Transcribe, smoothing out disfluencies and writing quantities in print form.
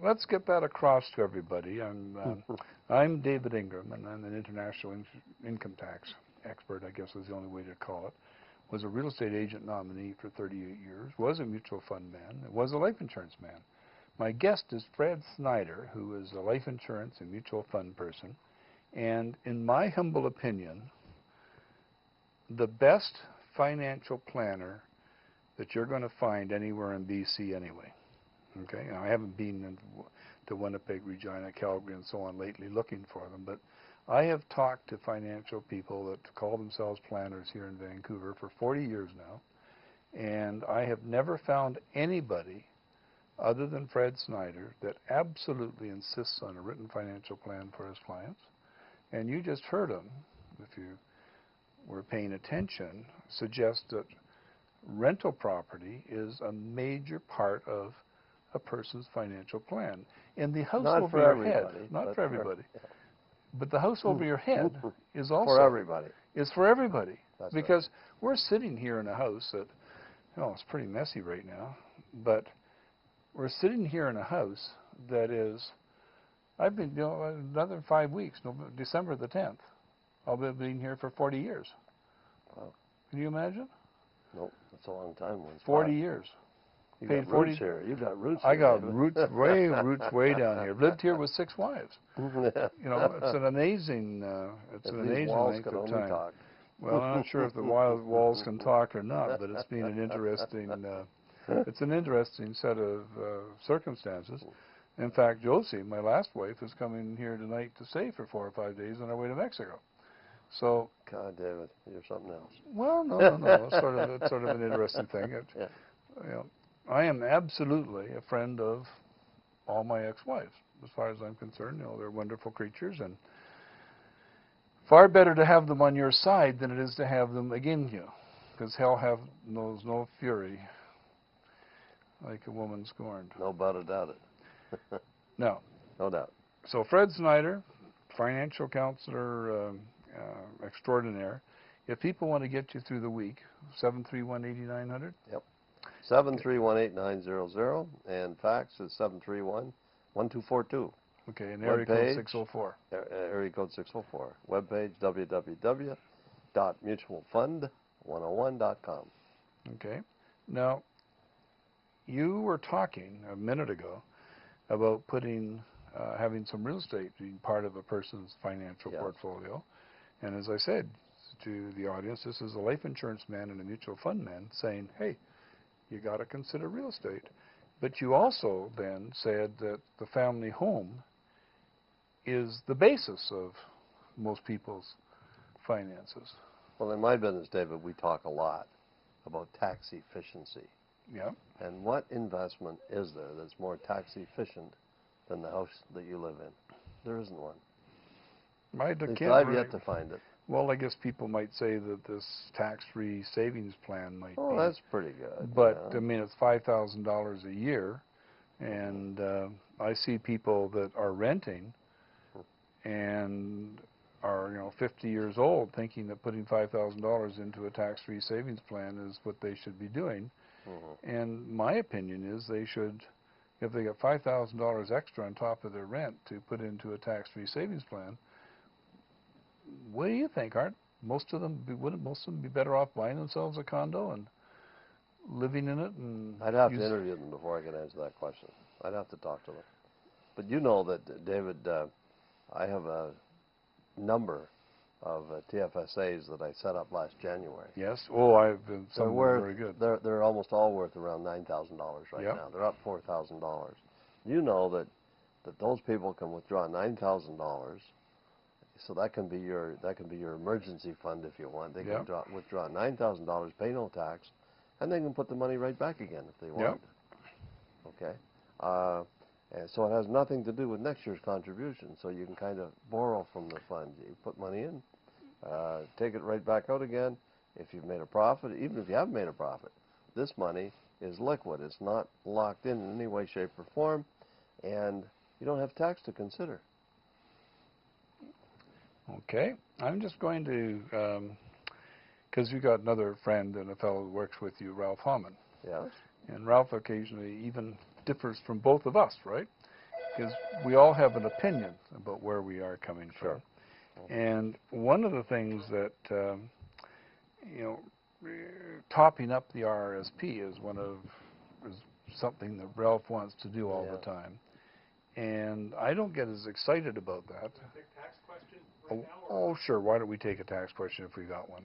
Let's get that across to everybody. I'm David Ingram, and I'm an international income tax expert, I guess is the only way to call it. Was a real estate agent nominee for 38 years, was a mutual fund man, was a life insurance man. My guest is Fred Snyder, who is a life insurance and mutual fund person. And in my humble opinion, the best financial planner that you're going to find anywhere in BC anyway. Okay, now, I haven't been to Winnipeg, Regina, Calgary, and so on lately looking for them, but I have talked to financial people that call themselves planners here in Vancouver for 40 years now, and I have never found anybody other than Fred Snyder that absolutely insists on a written financial plan for his clients. And you just heard him, if you were paying attention, suggest that rental property is a major part of a person's financial plan. And the house not over for your everybody, head, not for everybody, yeah. but the house over your head is also for everybody. Is for everybody. That's because right. We're sitting here in a house that, it's pretty messy right now, but we're sitting here in a house that is, I've been, another 5 weeks, December the 10th, I'll be being here for 40 years. Wow. Can you imagine? Nope, that's a long time. 40 years. You Paid got 40 roots here. You got roots. I here, got David. roots way down here. Lived here with 6 wives. It's an amazing, walls length can of only time. talk. Well, I'm not sure if the walls can talk or not, but it's been an interesting, it's an interesting set of circumstances. In fact, Josie, my last wife, is coming here tonight to stay for 4 or 5 days on our way to Mexico. So. God, David, you're something else. Well, no. It's sort of an interesting thing. I am absolutely a friend of all my ex-wives, as far as I'm concerned. They're wonderful creatures, and far better to have them on your side than it is to have them against you, because hell knows no fury like a woman scorned. No doubt it. No. No doubt. So Fred Snyder, financial counselor extraordinaire. If people want to get you through the week, 731-8900? Yep. 731-8900, and fax is 731-1242. Okay, and area code 604. Area code 604. Webpage, www.mutualfund101.com. Okay. Now, you were talking a minute ago about having some real estate being part of a person's financial portfolio. And as I said to the audience, this is a life insurance man and a mutual fund man saying, hey, you got to consider real estate. But you also then said that the family home is the basis of most people's finances. Well, in my business, David, we talk a lot about tax efficiency. Yeah. And what investment is there that's more tax efficient than the house that you live in? There isn't one. I've yet to find it. Well, I guess people might say that this tax-free savings plan might be. Oh, that's pretty good. But, I mean, it's $5,000 a year, and I see people that are renting and are, 50 years old thinking that putting $5,000 into a tax-free savings plan is what they should be doing. And my opinion is they should, if they got $5,000 extra on top of their rent to put into a tax-free savings plan, what do you think? Wouldn't most of them be better off buying themselves a condo and living in it? And I'd have to interview them before I could answer that question. I'd have to talk to them. But you know that, David, I have a number of TFSAs that I set up last January. Yes. Oh, I've been. Some of them are very good. They're almost all worth around $9,000 right now. They're up $4,000. You know that those people can withdraw $9,000. So that can be your emergency fund if you want. They can withdraw $9,000, pay no tax, and they can put the money right back again if they want. Okay, and so it has nothing to do with next year's contribution. So you can kind of borrow from the fund. You put money in, take it right back out again. If you've made a profit, even if you haven't made a profit, this money is liquid. It's not locked in any way, shape, or form, and you don't have tax to consider. Okay, I'm just going to, because you got another friend and a fellow who works with you, Ralph Hammond. Yes. And Ralph occasionally even differs from both of us, right? is we all have an opinion about where we are coming from. And one of the things that, you know, topping up the RRSP is something that Ralph wants to do all the time. And I don't get as excited about that. Tax question right now, Oh, sure. Why don't we take a tax question if we got one?